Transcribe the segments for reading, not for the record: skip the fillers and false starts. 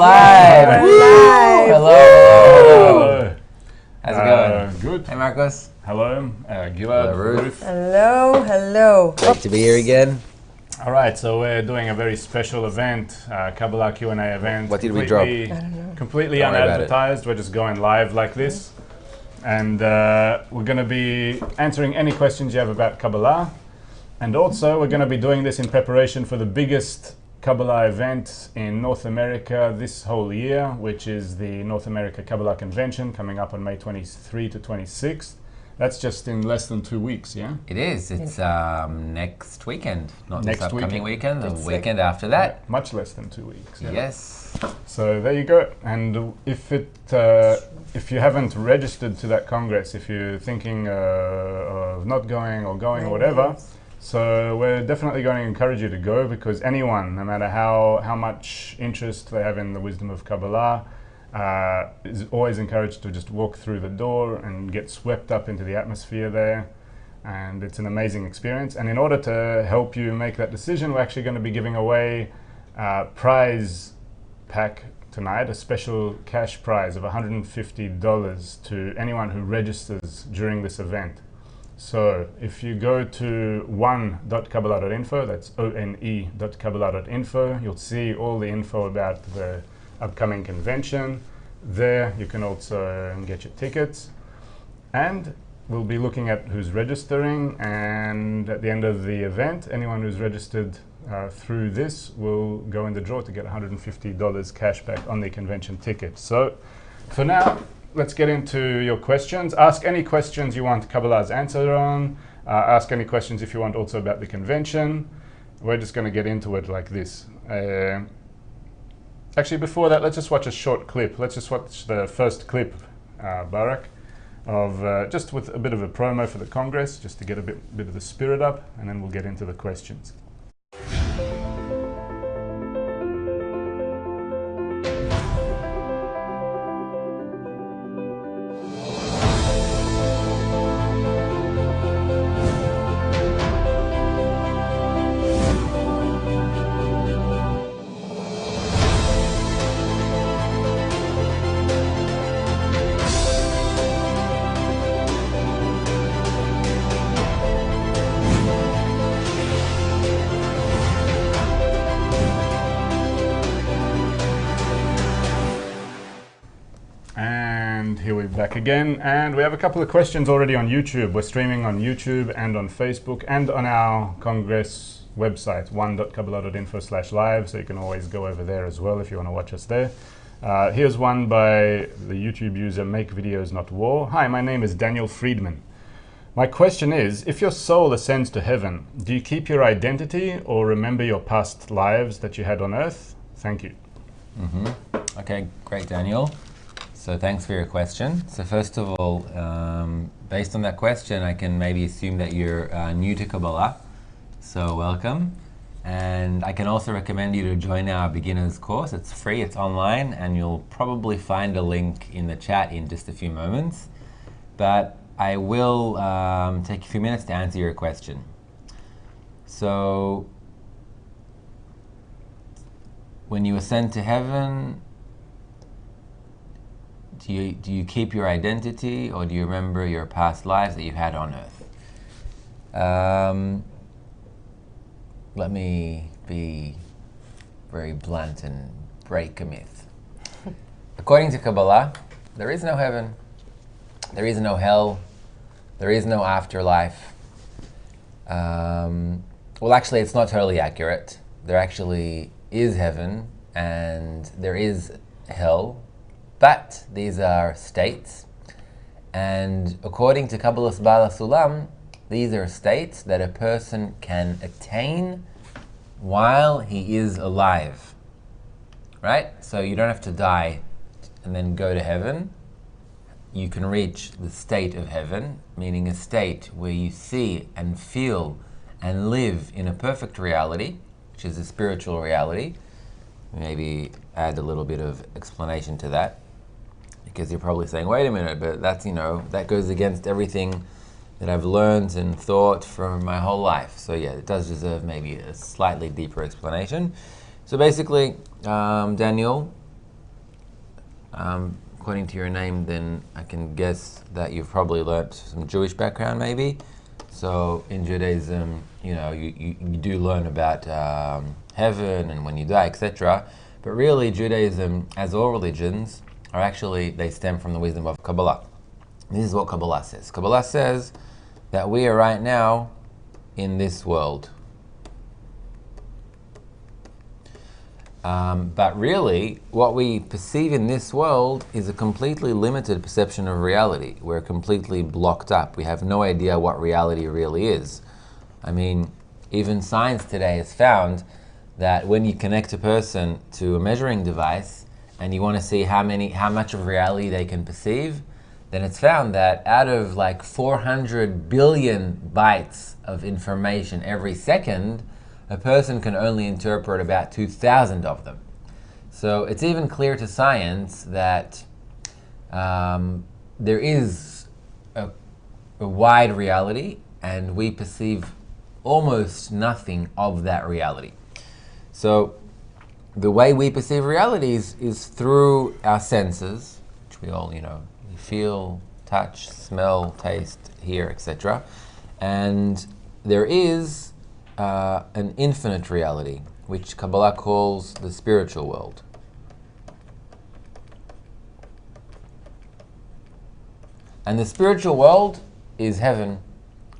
live! Hello! How's it going? Good. Hey Marcos. Hello, Gilad, Ruth. Hello. Great to be here again. All right, so we're doing a very special event, Kabbalah Q&A event. What did we drop? Completely Don't worry about unadvertised. We're just going live like this. And we're going to be answering any questions you have about Kabbalah. And also, we're going to be doing this in preparation for the biggest Kabbalah event in North America this whole year, which is the North America Kabbalah Convention coming up on May 23 to 26th. That's just in less than 2 weeks, yeah? It is. It's next weekend, not Next this upcoming weekend, the It's weekend after that. Yeah, much less than 2 weeks. Yeah. Yes. So there you go. And if you haven't registered to that Congress, if you're thinking of not going or going or whatever, so we're definitely going to encourage you to go, because anyone, no matter how much interest they have in the wisdom of Kabbalah, is always encouraged to just walk through the door and get swept up into the atmosphere there. And it's an amazing experience. And in order to help you make that decision, we're actually going to be giving away a prize pack tonight, a special cash prize of $150 to anyone who registers during this event. So if you go to one.kabbalah.info, that's one.kabbalah.info, you'll see all the info about the upcoming convention. There you can also get your tickets. And we'll be looking at who's registering, and at the end of the event, anyone who's registered through this will go in the draw to get $150 cash back on the convention ticket. So for now, let's get into your questions. Ask any questions you want Kabbalah's answer on. Ask any questions if you want also about the convention. We're just going to get into it like this. Actually, before that, let's just watch a short clip. Let's just watch the first clip, Barak, of just with a bit of a promo for the Congress, just to get a bit of the spirit up, and then we'll get into the questions. Here we're back again, and we have a couple of questions already on YouTube. We're streaming on YouTube and on Facebook and on our Congress website, one.kabbalah.info/live, so you can always go over there as well if you want to watch us there. Here's one by the YouTube user Make Videos Not War. Hi, my name is Daniel Friedman. My question is, if your soul ascends to heaven, do you keep your identity or remember your past lives that you had on earth? Thank you. Okay, great, Daniel. So thanks for your question. So first of all, based on that question, I can maybe assume that you're new to Kabbalah. So welcome. And I can also recommend you to join our beginners course. It's free, it's online, and you'll probably find a link in the chat in just a few moments. But I will take a few minutes to answer your question. So when you ascend to heaven, do you keep your identity, or do you remember your past lives that you've had on earth? Let me be very blunt and break a myth. According to Kabbalah, there is no heaven, there is no hell, there is no afterlife. Well, actually, it's not totally accurate. There actually is heaven and there is hell, but these are states, and according to Kabbalah's Bala Sulam, these are states that a person can attain while he is alive, right? So you don't have to die and then go to heaven. You can reach the state of heaven, meaning a state where you see and feel and live in a perfect reality, which is a spiritual reality. Maybe add a little bit of explanation to that, because you're probably saying, wait a minute, but that's, that goes against everything that I've learned and thought for my whole life. So yeah, it does deserve maybe a slightly deeper explanation. So basically, Daniel, According to your name, then I can guess that you've probably learnt some Jewish background, maybe. So in Judaism, you do learn about heaven and when you die, etc. But really, Judaism, as all religions, they stem from the wisdom of Kabbalah. This is what Kabbalah says. Kabbalah says that we are right now in this world. But really, what we perceive in this world is a completely limited perception of reality. We're completely blocked up. We have no idea what reality really is. I mean, even science today has found that when you connect a person to a measuring device and you want to see how much of reality they can perceive, then it's found that out of like 400 billion bytes of information every second, a person can only interpret about 2,000 of them. So it's even clear to science that there is a wide reality, and we perceive almost nothing of that reality. So the way we perceive realities is through our senses, which we all, we feel, touch, smell, taste, hear, etc. And there is an infinite reality, which Kabbalah calls the spiritual world. And the spiritual world is heaven.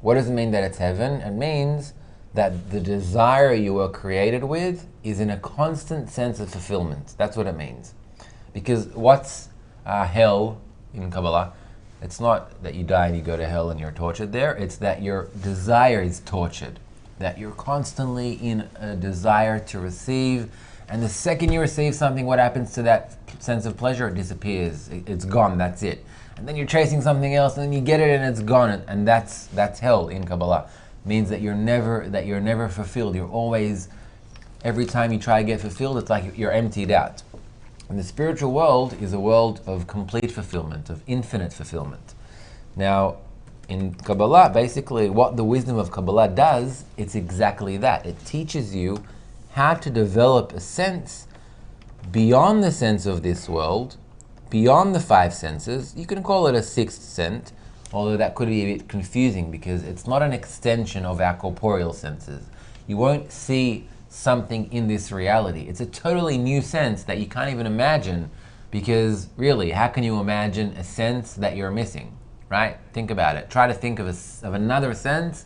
What does it mean that it's heaven? It means that the desire you were created with is in a constant sense of fulfillment. That's what it means. Because what's hell in Kabbalah? It's not that you die and you go to hell and you're tortured there. It's that your desire is tortured. That you're constantly in a desire to receive, and the second you receive something, what happens to that sense of pleasure? It disappears. It's gone. That's it. And then you're chasing something else, and then you get it, and it's gone. And that's hell in Kabbalah. It means that you're never fulfilled. You're always, every time you try to get fulfilled, it's like you're emptied out. And the spiritual world is a world of complete fulfillment, of infinite fulfillment. Now, in Kabbalah, basically, what the wisdom of Kabbalah does, it's exactly that. It teaches you how to develop a sense beyond the sense of this world, beyond the five senses. You can call it a sixth sense, although that could be a bit confusing because it's not an extension of our corporeal senses. You won't see something in this reality. It's a totally new sense that you can't even imagine, because really, how can you imagine a sense that you're missing? Right? Think about it. Try to think of another sense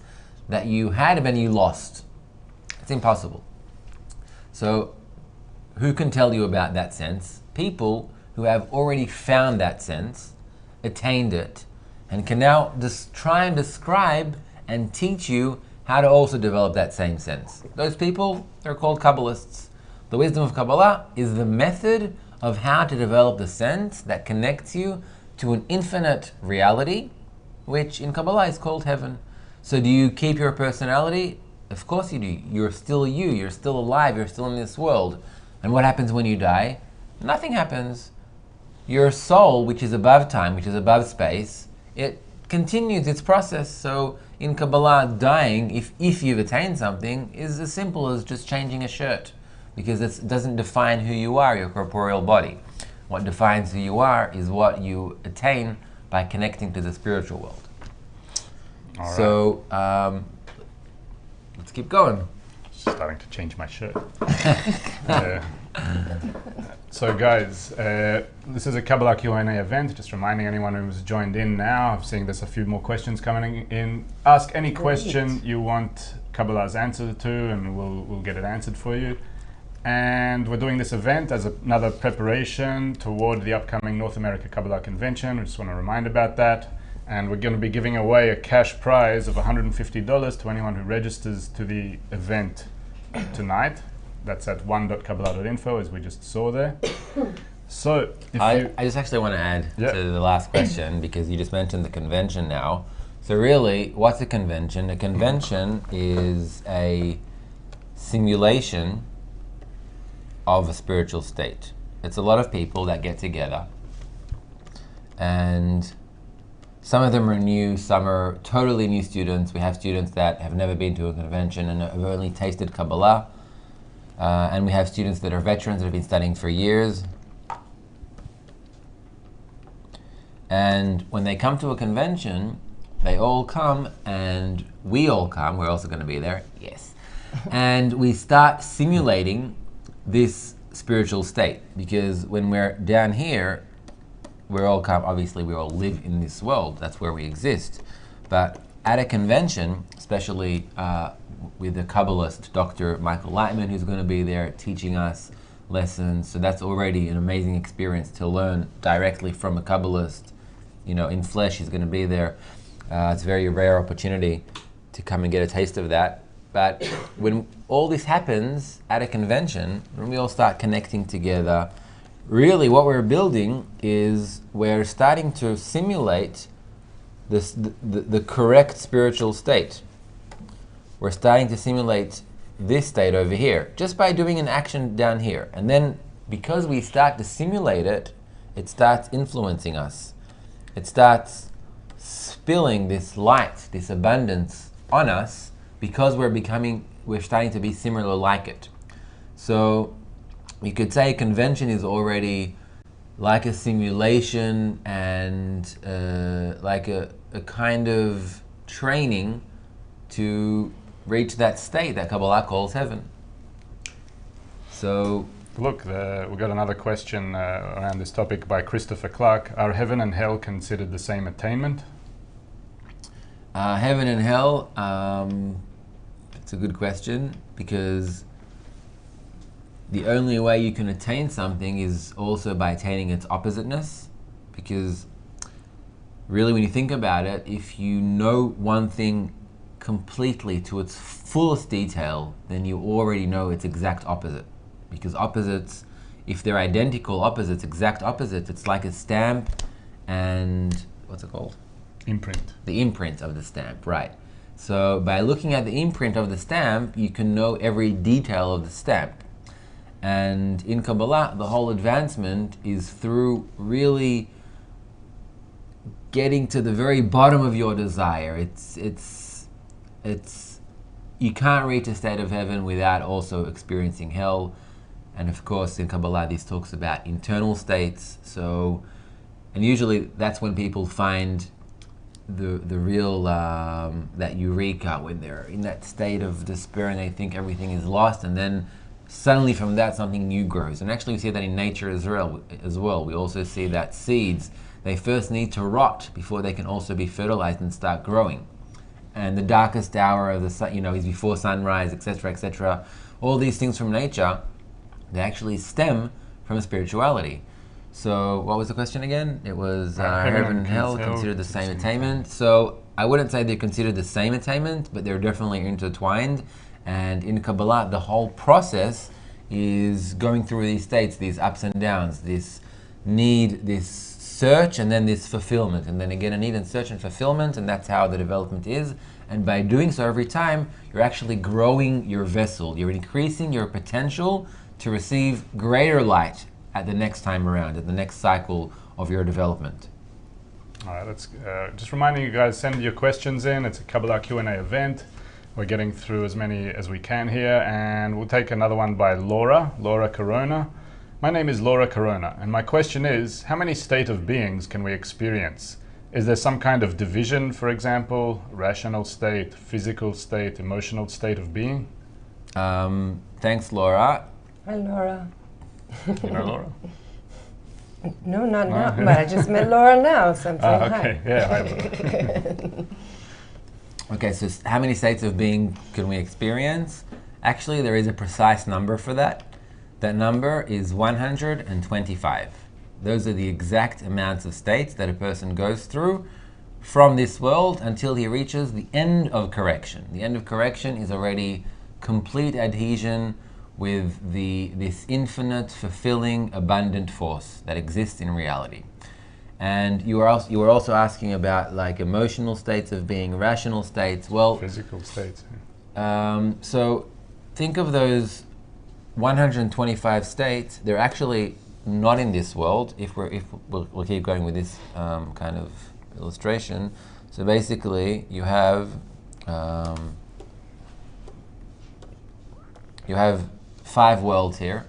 that you had and you lost. It's impossible. So who can tell you about that sense? People who have already found that sense, attained it, and can now just try and describe and teach you how to also develop that same sense. Those people, they're called Kabbalists. The wisdom of Kabbalah is the method of how to develop the sense that connects you to an infinite reality, which in Kabbalah is called heaven. So do you keep your personality? Of course you do. You're still you. You're still alive. You're still in this world. And what happens when you die? Nothing happens. Your soul, which is above time, which is above space, it continues its process. So in Kabbalah, dying, if you've attained something, is as simple as just changing a shirt, because it doesn't define who you are, your corporeal body. What defines who you are is what you attain by connecting to the spiritual world. All right. So let's keep going. Starting to change my shirt. So guys, this is a Kabbalah Q&A event. Just reminding anyone who's joined in now, I'm seeing there's a few more questions coming in. Ask any question you want Kabbalah's answer to, and we'll get it answered for you. And we're doing this event as another preparation toward the upcoming North America Kabbalah Convention. We just want to remind about that. And we're going to be giving away a cash prize of $150 to anyone who registers to the event tonight. That's at one.kabbalah.info, as we just saw there. So, I just actually want to add to the last question, because you just mentioned the convention now. So really, what's a convention? A convention is a simulation of a spiritual state. It's a lot of people that get together, and some of them are new, some are totally new students. We have students that have never been to a convention and have only tasted Kabbalah, and we have students that are veterans that have been studying for years. And when they come to a convention, they all come and we all come. We're also going to be there. Yes. And we start simulating this spiritual state, because when we're down here, we're all come, obviously we all live in this world. That's where we exist. But at a convention, especially with the Kabbalist, Dr. Michael Lightman, who's going to be there teaching us lessons. So that's already an amazing experience to learn directly from a Kabbalist, in flesh. He's going to be there. It's a very rare opportunity to come and get a taste of that. But when all this happens at a convention, when we all start connecting together, really what we're building is we're starting to simulate the correct spiritual state. We're starting to simulate this state over here just by doing an action down here. And then because we start to simulate it, it starts influencing us. It starts spilling this light, this abundance on us, because we're starting to be similar like it. So you could say convention is already like a simulation and like a kind of training to reach that state that Kabbalah calls heaven. So look, we got another question around this topic by Christopher Clark. Are heaven and hell considered the same attainment? Heaven and hell, it's a good question, because the only way you can attain something is also by attaining its oppositeness. Because really, when you think about it, if you know one thing completely to its fullest detail, then you already know its exact opposite. Because opposites, if they're identical opposites, exact opposites, it's like a stamp and, what's it called? Imprint. The imprint of the stamp, right. So by looking at the imprint of the stamp, you can know every detail of the stamp. And in Kabbalah, the whole advancement is through really getting to the very bottom of your desire. It's you can't reach a state of heaven without also experiencing hell. And of course, in Kabbalah, this talks about internal states. So, and usually that's when people find the real that eureka, when they're in that state of despair and they think everything is lost, and then suddenly from that something new grows. And actually we see that in nature as well. We also see that seeds, they first need to rot before they can also be fertilized and start growing. And the darkest hour of the sun, is before sunrise, etc., etc. All these things from nature, they actually stem from spirituality. So what was the question again? It was heaven and hell considered the same attainment. So I wouldn't say they're considered the same attainment, but they're definitely intertwined. And in Kabbalah, the whole process is going through these states, these ups and downs, this need, this search, and then this fulfillment. And then again, a need and search and fulfillment, and that's how the development is. And by doing so every time, you're actually growing your vessel. You're increasing your potential to receive greater light at the next time around, at the next cycle of your development. All right, let's just reminding you guys, send your questions in. It's a Kabbalah Q&A event. We're getting through as many as we can here, and we'll take another one by Laura Corona. My name is Laura Corona, and my question is, how many state of beings can we experience? Is there some kind of division, for example, rational state, physical state, emotional state of being? Thanks, Laura. Hi, Laura. You know Laura? No, not now, but I just met Laura now, so I'm saying Okay, hi. yeah, hi Laura. Okay, so how many states of being can we experience? Actually, there is a precise number for that. That number is 125. Those are the exact amounts of states that a person goes through from this world until he reaches the end of correction. The end of correction is already complete adhesion with this infinite, fulfilling, abundant force that exists in reality. And you were also asking about like emotional states of being, rational states. Well, Physical states. so think of those 125 states. They're actually not in this world. We'll keep going with this kind of illustration. So basically, you have 5 worlds here.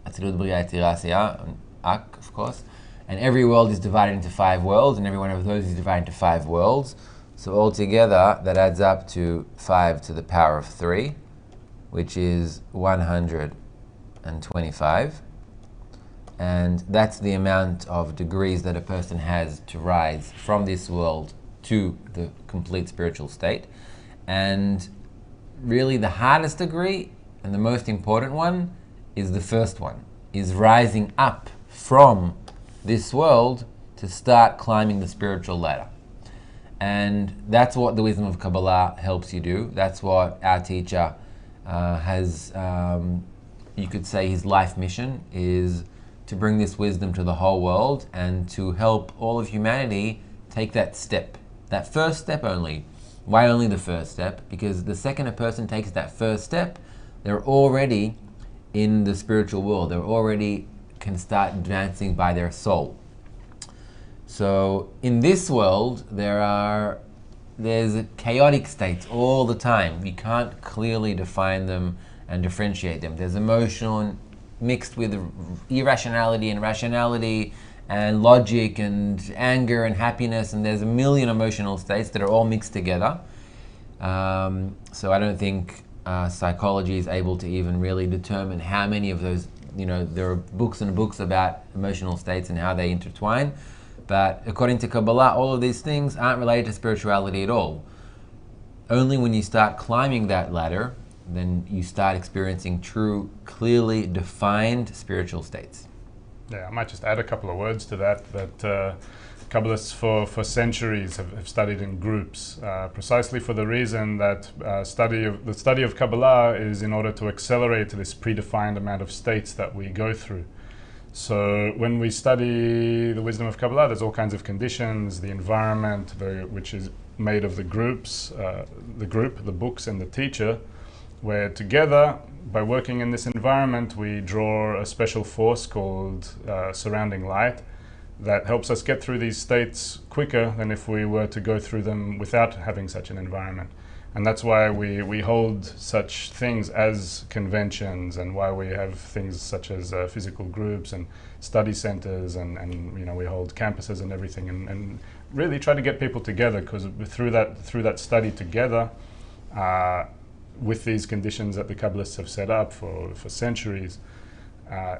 Atzilut, Bria, Yetzirah, Asiya, Ak, of course. And every world is divided into 5 worlds, and every one of those is divided into 5 worlds. So altogether, that adds up to 5 to the power of 3, which is 125. And that's the amount of degrees that a person has to rise from this world to the complete spiritual state. And really the hardest degree and the most important one is the first one, is rising up from this world to start climbing the spiritual ladder. And that's what the wisdom of Kabbalah helps you do. That's what our teacher has, you could say his life mission is to bring this wisdom to the whole world and to help all of humanity take that step, that first step only. Why only the first step? Because the second a person takes that first step, they're already in the spiritual world. They're already can start advancing by their soul. So in this world, there's chaotic states all the time. You can't clearly define them and differentiate them. There's emotional mixed with irrationality and rationality and logic and anger and happiness, and there's a million emotional states that are all mixed together. So I don't think psychology is able to even really determine how many of those, there are books and books about emotional states and how they intertwine. But according to Kabbalah, all of these things aren't related to spirituality at all. Only when you start climbing that ladder, then you start experiencing true, clearly defined spiritual states. Yeah, I might just add a couple of words to that. Kabbalists for centuries have studied in groups, precisely for the reason that the study of Kabbalah is in order to accelerate this predefined amount of states that we go through. So when we study the wisdom of Kabbalah, there's all kinds of conditions, the environment, which is made of the groups, the books, and the teacher, where together, by working in this environment, we draw a special force called surrounding light that helps us get through these states quicker than if we were to go through them without having such an environment. And that's why we hold such things as conventions, and why we have things such as physical groups and study centers, and we hold campuses and everything, and really try to get people together, because through that study together, with these conditions that the Kabbalists have set up for centuries,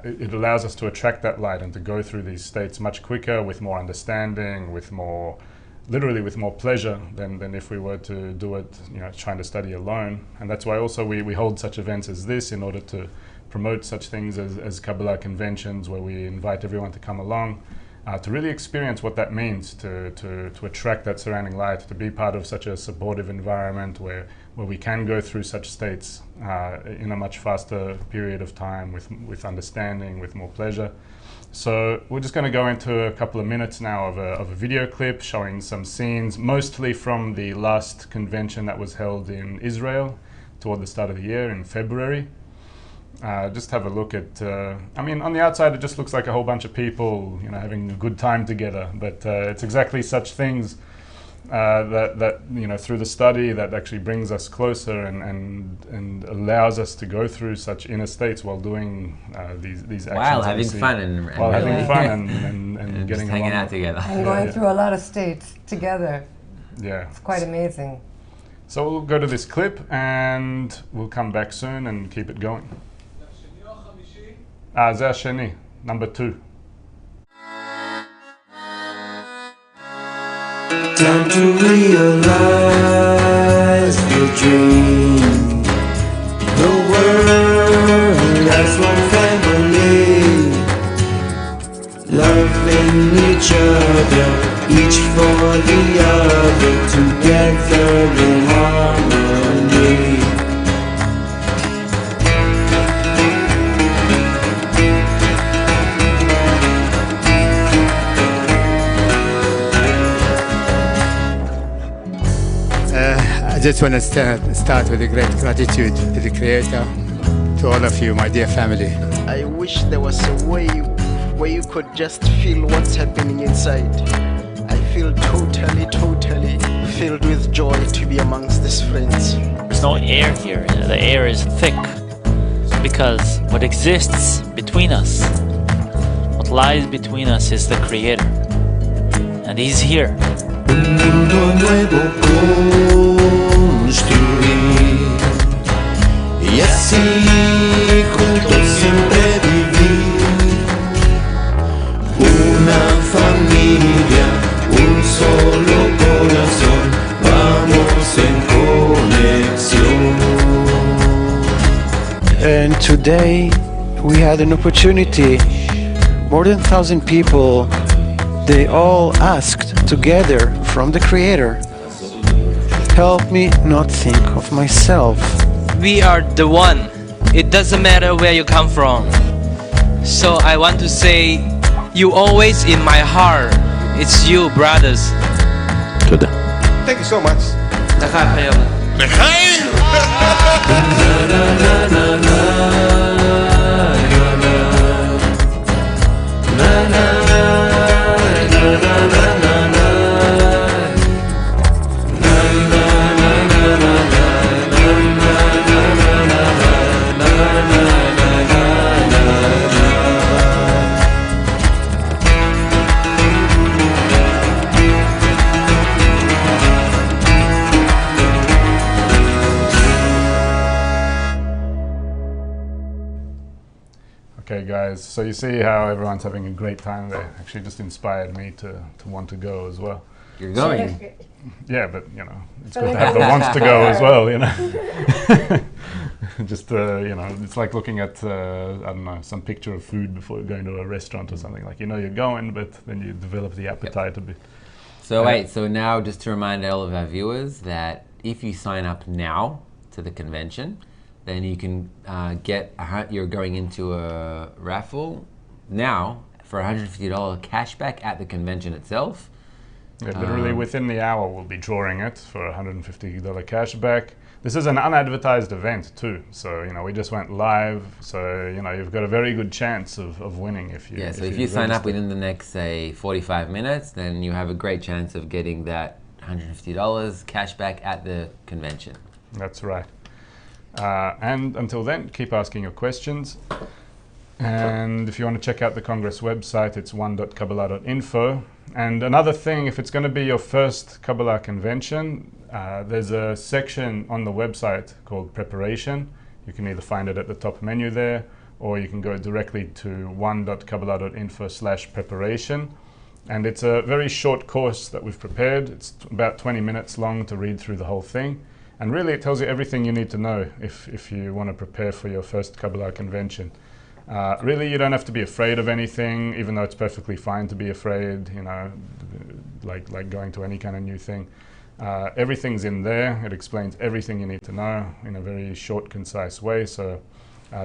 it allows us to attract that light and to go through these states much quicker, with more understanding, literally with more pleasure than if we were to do it, trying to study alone. And that's why also we hold such events as this, in order to promote such things as Kabbalah conventions, where we invite everyone to come along, to really experience what that means, to attract that surrounding light, to be part of such a supportive environment where we can go through such states in a much faster period of time, with understanding, with more pleasure. So we're just going to go into a couple of minutes now of a video clip showing some scenes, mostly from the last convention that was held in Israel toward the start of the year in February. Just have a look at, on the outside it just looks like a whole bunch of people, having a good time together, but it's exactly such things that through the study, that actually brings us closer and allows us to go through such inner states while doing these actions. While having fun and getting hanging out together. And going through a lot of states together. Yeah. It's quite amazing. So we'll go to this clip and we'll come back soon and keep it going. זה השני, number 2. Time to realize the dream. The world as one family, loving each other, each for the other, together in harmony. I just want to start with a great gratitude to the Creator, to all of you, my dear family. I wish there was a way where you could just feel what's happening inside. I feel totally filled with joy to be amongst these friends. There's no air here. The air is thick because what exists between us, what lies between us is the Creator. And He's here. Un mundo nuevo construir y así juntos siempre vivir. Una familia, un solo corazón, vamos en conexión. And today we had an opportunity. More than 1,000 people, they all asked together from the Creator, help me not think of myself. We are the one. It doesn't matter where you come from. So I want to say, you always in my heart. It's you, brothers. Thank you so much. Okay, guys, so you see how everyone's having a great time there. Actually just inspired me to want to go as well. You're going. Yeah, but you know, it's good to have the wants to go as well, you know. Just, you know, it's like looking at, I don't know, some picture of food before going to a restaurant or something. Like, you know, you're going, but then you develop the appetite a bit. So wait, so now just to remind all of our viewers that if you sign up now to the convention, then you can you're going into a raffle now for $150 cashback at the convention itself. Yeah, literally within the hour we'll be drawing it for $150 cashback. This is an unadvertised event too, so you know we just went live. So you know you've got a very good chance of winning if you. Yeah, so if you sign up within the next say 45 minutes, then you have a great chance of getting that $150 cashback at the convention. That's right. And until then, keep asking your questions. And if you want to check out the Congress website, it's one.kabbalah.info. And another thing, if it's going to be your first Kabbalah convention, there's a section on the website called Preparation. You can either find it at the top menu there, or you can go directly to one.kabbalah.info/preparation. And it's a very short course that we've prepared. It's about 20 minutes long to read through the whole thing. And really it tells you everything you need to know if you want to prepare for your first Kabbalah convention. Really, you don't have to be afraid of anything, even though it's perfectly fine to be afraid, you know, like going to any kind of new thing. Everything's in there. It explains everything you need to know in a very short, concise way. So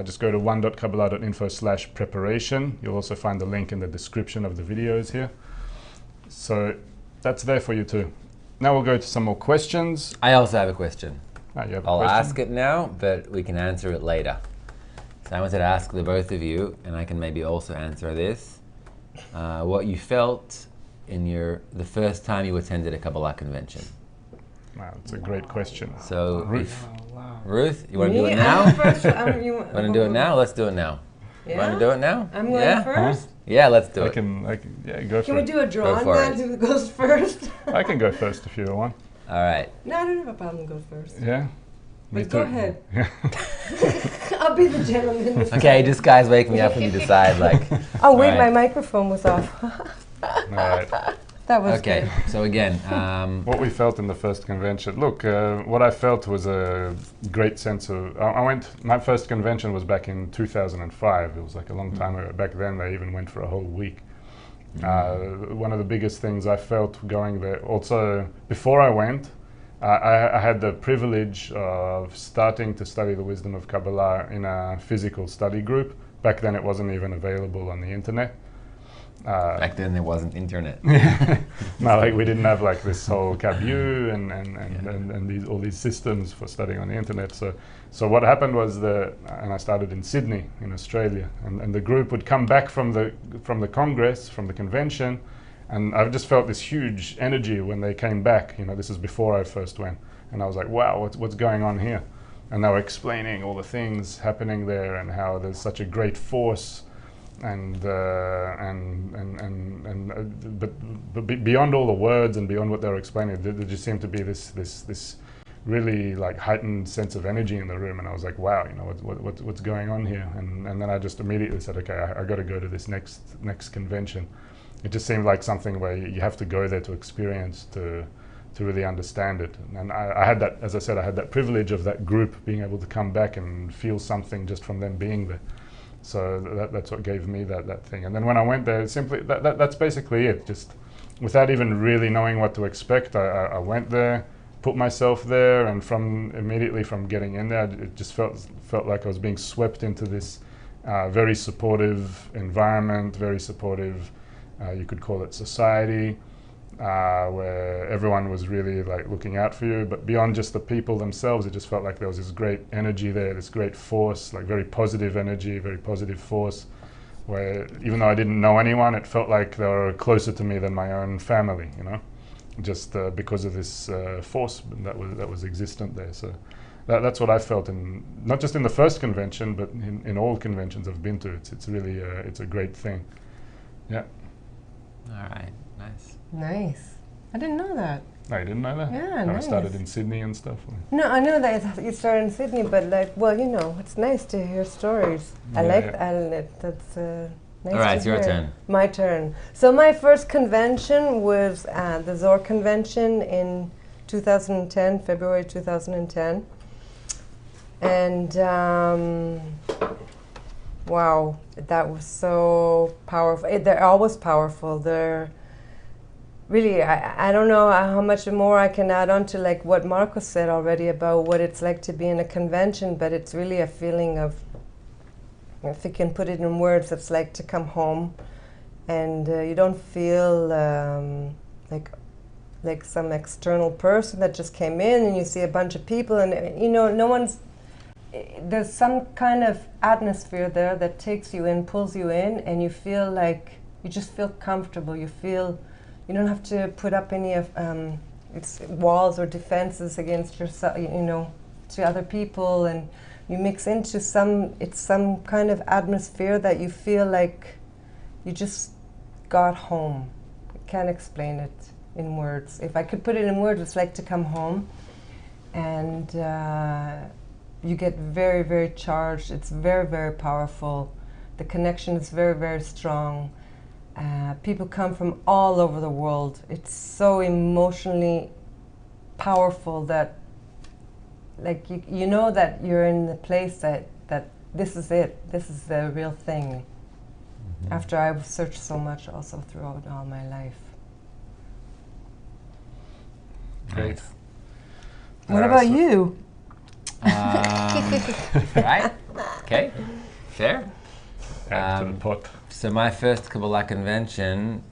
just go to one.kabbalah.info/preparation. You'll also find the link in the description of the videos here. So that's there for you too. Now we'll go to some more questions. I also have a question. You have a I'll question? ask it now, but we can answer it later. So I wanted to ask the both of you, and I can maybe also answer this, what you felt in the first time you attended a Kabbalah convention. Wow, that's a great question. So, Ruth. Ruth, you want to do Me? it now? I'm first. Want to do it now? Let's do it now. Yeah? Want to do it now? I'm going yeah? first. Yeah, let's do I it. can, yeah, go Can for we it. do a draw on for that? it. Who goes first? I can go first if you want. All right. No, I don't have a problem. Go first. Yeah? Me But go too. ahead. Yeah. I'll be the gentleman. this Okay, time. just guys wake me up when you decide. Like. Oh wait, Alright. my microphone was off. All right. That was Okay. good. So again, What we felt in the first convention. Look, what I felt was a great sense of. My first convention was back in 2005. It was like a long time ago. Back then, they even went for a whole week. One of the biggest things I felt going there. Also, before I went, I had the privilege of starting to study the wisdom of Kabbalah in a physical study group. Back then, it wasn't even available on the internet. back then there wasn't internet. No, like we didn't have like this whole KabU and all these systems for studying on the internet. So what happened was and I started in Sydney in Australia, and the group would come back from the Congress, from the convention, and I just felt this huge energy when they came back. You know, this is before I first went, and I was like, wow, what's going on here? And they were explaining all the things happening there and how there's such a great force But beyond all the words and beyond what they were explaining, there just seemed to be this really like heightened sense of energy in the room, and I was like, wow, you know, what's going on here? And then I just immediately said, okay, I got to go to this next convention. It just seemed like something where you have to go there to experience to really understand it. And I had that, as I said, I had that privilege of that group being able to come back and feel something just from them being there. So that's what gave me that thing. And then when I went there, simply that's basically it. Just without even really knowing what to expect, I went there, put myself there, and immediately from getting in there, it just felt like I was being swept into this very supportive environment, very supportive, you could call it society, where everyone was really like looking out for you. But beyond just the people themselves, it just felt like there was this great energy there, this great force, like very positive energy, very positive force, where even though I didn't know anyone, it felt like they were closer to me than my own family, you know, just because of this force that was existent there. So that's what I felt, not just in the first convention, but in all conventions I've been to. It's really it's a great thing. Yeah. All right, nice. Nice. I didn't know that. No, you didn't know that? Yeah, I nice. started in Sydney and stuff. No, I know that you started in Sydney, but like, well, you know, it's nice to hear stories. I Yeah, like yeah. that's nice. All right, to it's your hear. turn. My turn. So my first convention was the Zohar convention in 2010, February 2010, and wow, that was so powerful. They're always powerful. They're really, I don't know how much more I can add on to like what Marcos said already about what it's like to be in a convention, but it's really a feeling of, if you can put it in words, it's like to come home, and you don't feel like some external person that just came in, and you see a bunch of people, and you know, there's some kind of atmosphere there that takes you in, pulls you in, and you feel like, you just feel comfortable. You don't have to put up any of it's walls or defenses against yourself, you know, to other people, and you mix into some kind of atmosphere that you feel like you just got home. I can't explain it in words. If I could put it in words, it's like to come home, and you get very, very charged. It's very, very powerful. The connection is very, very strong. People come from all over the world. It's so emotionally powerful that, like, you know that you're in the place that this is it. This is the real thing. Mm-hmm. After I've searched so much also throughout all my life. Great. What about you? Right? Okay. Fair. Add to the pot. So my first Kabbalah convention,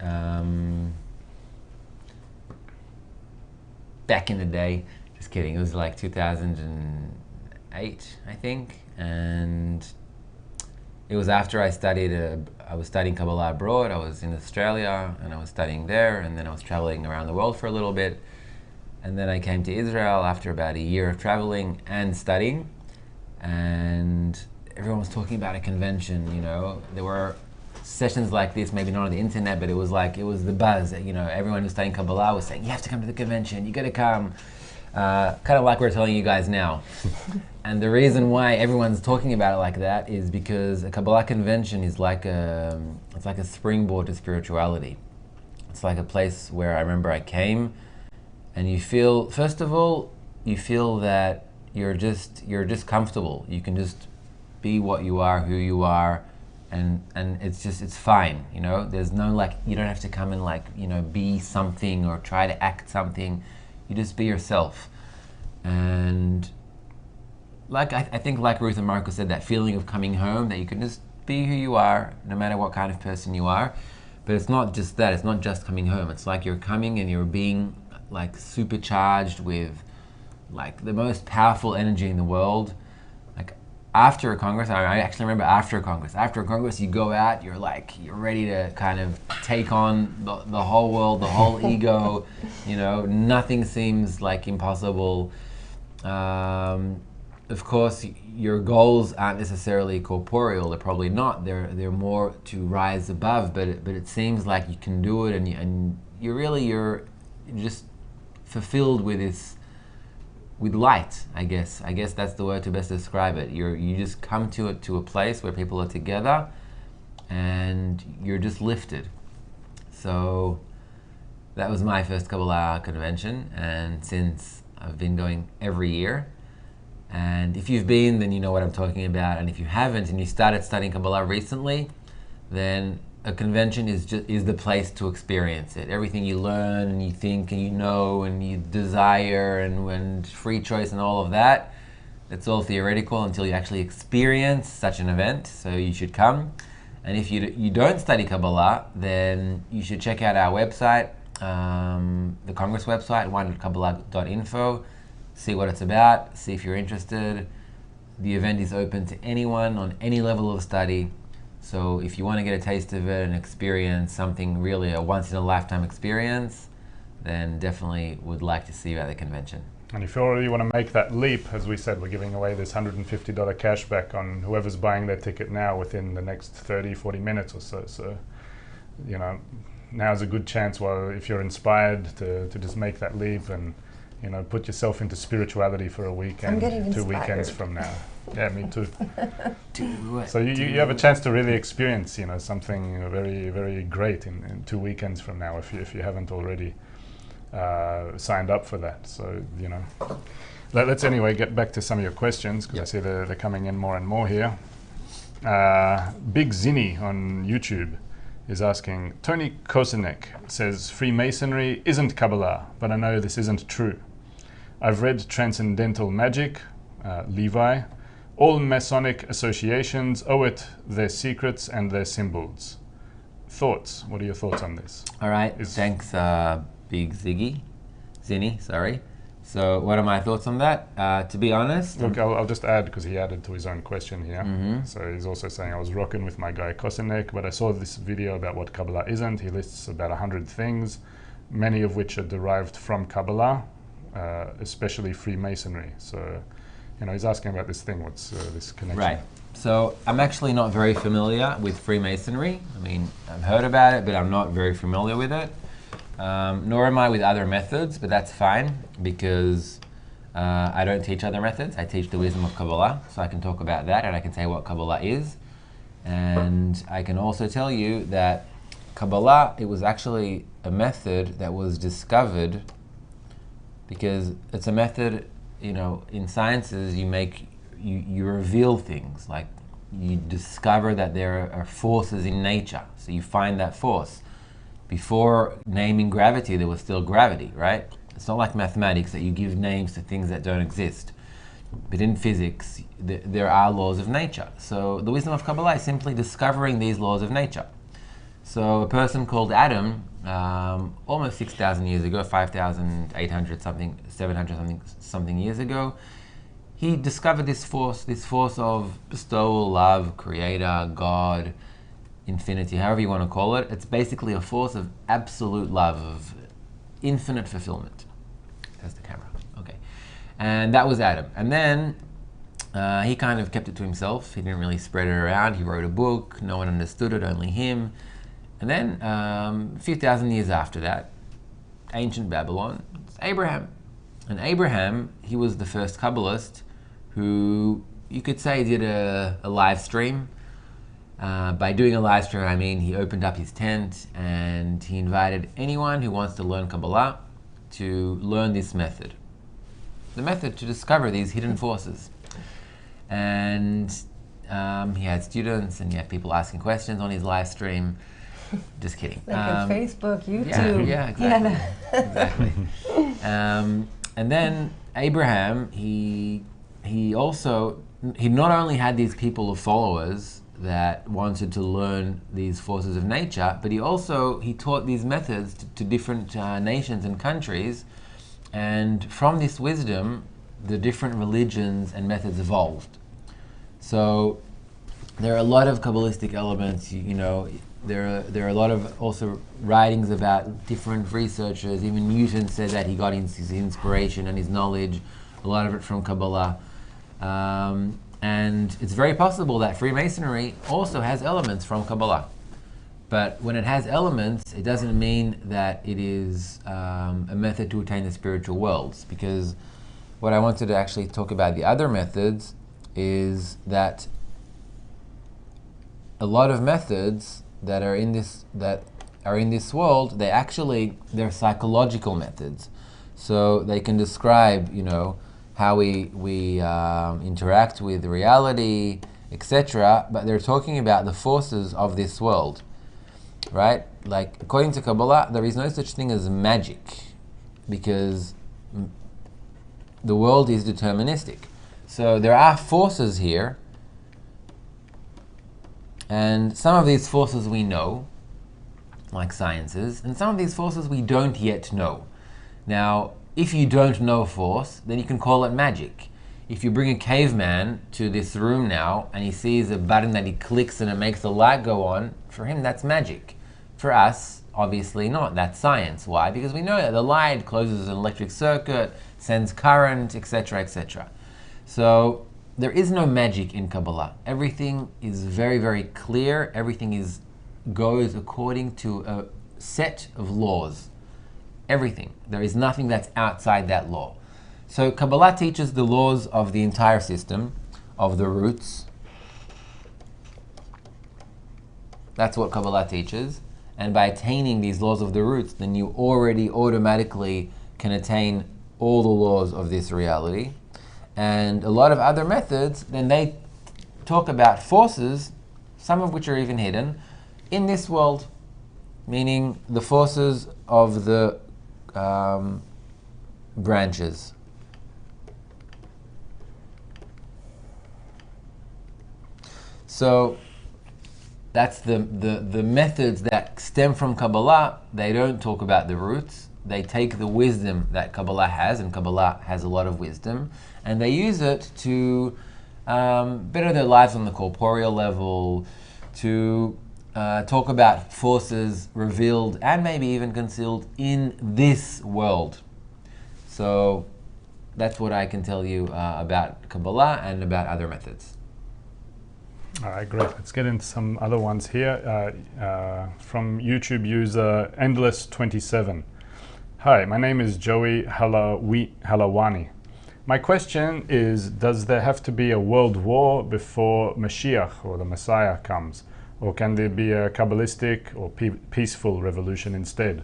back in the day, just kidding, it was like 2008, I think, and it was after I studied, I was studying Kabbalah abroad. I was in Australia, and I was studying there, and then I was traveling around the world for a little bit, and then I came to Israel after about a year of traveling and studying, and everyone was talking about a convention, you know. There were sessions like this, maybe not on the internet, but it was the buzz, you know. Everyone who's studying Kabbalah was saying, you have to come to the convention, you gotta come. Kind of like we're telling you guys now. And the reason why everyone's talking about it like that is because a Kabbalah convention is like it's like a springboard to spirituality. It's like a place where I remember I came, and you feel, first of all, you feel that you're just comfortable. You can just be what you are, who you are, and it's fine, you know. There's no, like, you don't have to come and, like, you know, be something or try to act something. You just be yourself. And like I think like Ruth and Marco said, that feeling of coming home, that you can just be who you are, no matter what kind of person you are. But it's not just that, it's not just coming home. It's like you're coming and you're being, like, supercharged with, like, the most powerful energy in the world. After a Congress, I actually remember after a Congress you go out, you're ready to kind of take on the whole world, the whole ego, you know, nothing seems like impossible. of course, your goals aren't necessarily corporeal. They're probably not. They're more to rise above. But it seems like you can do it, and you're just fulfilled with this, with light. I guess that's the word to best describe it. You just come to a place where people are together, and you're just lifted. So that was my first Kabbalah convention, and since I've been going every year. And if you've been, then you know what I'm talking about. And if you haven't, and you started studying Kabbalah recently, then a convention is the place to experience it. Everything you learn and you think and you know and you desire and free choice and all of that, it's all theoretical until you actually experience such an event. So you should come. And if you don't study Kabbalah, then you should check out our website, the Congress website, one.kabbalah.info. See what it's about, see if you're interested. The event is open to anyone on any level of study. So if you want to get a taste of it and experience something really a once-in-a-lifetime experience, then definitely would like to see you at the convention. And if you already want to make that leap, as we said, we're giving away this $150 cashback on whoever's buying their ticket now within the next 30, 40 minutes or so. So, you know, now's a good chance, well, if you're inspired to just make that leap and, you know, put yourself into spirituality for a weekend, I'm getting 2 inspired. weekends from now. Yeah, me too. Do it. So you have a chance to really experience, you know, something, you know, very, very great in 2 weekends from now if you haven't already signed up for that. So, you know, let's anyway get back to some of your questions, because I see they're coming in more and more here. Big Zinni on YouTube is asking, Tony Kosenek says Freemasonry isn't Kabbalah, but I know this isn't true. I've read Transcendental Magic, Levi. All Masonic associations owe it their secrets and their symbols. Thoughts? What are your thoughts on this? All right, thanks, Big Zinni, sorry. So what are my thoughts on that? To be honest... Look, I'll just add, because he added to his own question here. So he's also saying, I was rocking with my guy Kosenek, but I saw this video about what Kabbalah isn't. He lists about 100 things, many of which are derived from Kabbalah, especially Freemasonry. So, you know, he's asking about this thing, what's this connection? Right. So I'm actually not very familiar with Freemasonry. I mean, I've heard about it, but I'm not very familiar with it. Nor am I with other methods, but that's fine, because I don't teach other methods. I teach the wisdom of Kabbalah, so I can talk about that, and I can say what Kabbalah is. And I can also tell you that Kabbalah, it was actually a method that was discovered, because it's a method, you know, in sciences you reveal things, like you discover that there are forces in nature, so you find that force. Before naming gravity, there was still gravity, right? It's not like mathematics that you give names to things that don't exist. But in physics, there are laws of nature. So the wisdom of Kabbalah is simply discovering these laws of nature. So a person called Adam, almost 6,000 years ago, 5,800 something, 700 something years ago, he discovered this force of bestowal, love, creator, God, infinity, however you want to call it. It's basically a force of absolute love, of infinite fulfillment. There's the camera. Okay. And that was Adam. And then he kind of kept it to himself. He didn't really spread it around. He wrote a book. No one understood it, only him. And then a few thousand years after that, ancient Babylon, it's Abraham. And Abraham, he was the first Kabbalist who, you could say, did a live stream. By doing a live stream, I mean he opened up his tent and he invited anyone who wants to learn Kabbalah to learn this method. The method to discover these hidden forces. And he had students and he had people asking questions on his live stream. Just kidding. Like on Facebook, YouTube. Yeah, exactly. Exactly. And then Abraham, he not only had these people of followers that wanted to learn these forces of nature, but he taught these methods to different nations and countries, and from this wisdom, the different religions and methods evolved. So there are a lot of Kabbalistic elements, you know. There are a lot of also writings about different researchers. Even Newton said that he got his inspiration and his knowledge, a lot of it from Kabbalah. And it's very possible that Freemasonry also has elements from Kabbalah. But when it has elements, it doesn't mean that it is a method to attain the spiritual worlds. Because what I wanted to actually talk about the other methods is that a lot of methods that are in this world, they're psychological methods. So they can describe, how we interact with reality, etc. But they're talking about the forces of this world. Right? Like, according to Kabbalah, there is no such thing as magic, because the world is deterministic. So there are forces here, and some of these forces we know, like sciences, and some of these forces we don't yet know. Now, if you don't know a force, then you can call it magic. If you bring a caveman to this room now, and he sees a button that he clicks and it makes the light go on, for him that's magic. For us, obviously not. That's science. Why? Because we know that the light closes an electric circuit, sends current, etc., etc. So there is no magic in Kabbalah. Everything is very, very clear. Everything goes according to a set of laws. Everything. There is nothing that's outside that law. So Kabbalah teaches the laws of the entire system, of the roots. That's what Kabbalah teaches. And by attaining these laws of the roots, then you already automatically can attain all the laws of this reality. And a lot of other methods, then they talk about forces, some of which are even hidden, in this world, meaning the forces of the branches. So that's the methods that stem from Kabbalah. They don't talk about the roots. They take the wisdom that Kabbalah has, and Kabbalah has a lot of wisdom, and they use it to better their lives on the corporeal level, to talk about forces revealed and maybe even concealed in this world. So that's what I can tell you about Kabbalah and about other methods. All right, great. Let's get into some other ones here. From YouTube user Endless27. Hi, my name is Joey Halawani. My question is, does there have to be a world war before Mashiach or the Messiah comes? Or can there be a Kabbalistic or peaceful revolution instead?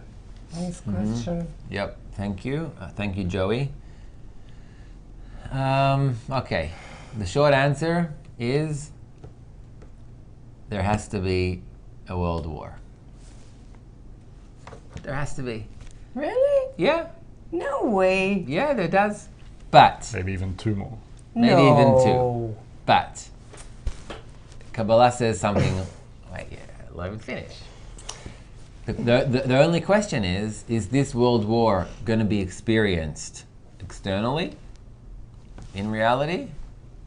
Nice question. Yep, thank you. Thank you, Joey. Okay, the short answer is there has to be a world war. There has to be. Really? Yeah. No way. Yeah, there does. But maybe even two more. Maybe even two. But Kabbalah says something. Wait, let me finish. The only question is this world war going to be experienced externally, in reality,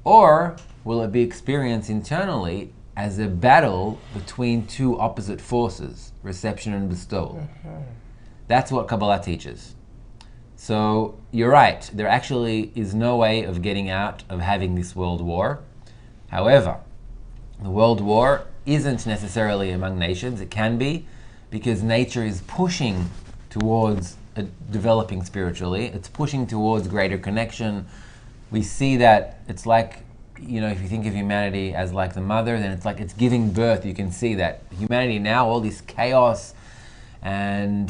or will it be experienced internally as a battle between two opposite forces, reception and bestowal? That's what Kabbalah teaches. So you're right, there actually is no way of getting out of having this world war. However, the world war isn't necessarily among nations. It can be, because nature is pushing towards developing spiritually. It's pushing towards greater connection. We see that it's like, if you think of humanity as like the mother, then it's like it's giving birth. You can see that humanity now, all this chaos and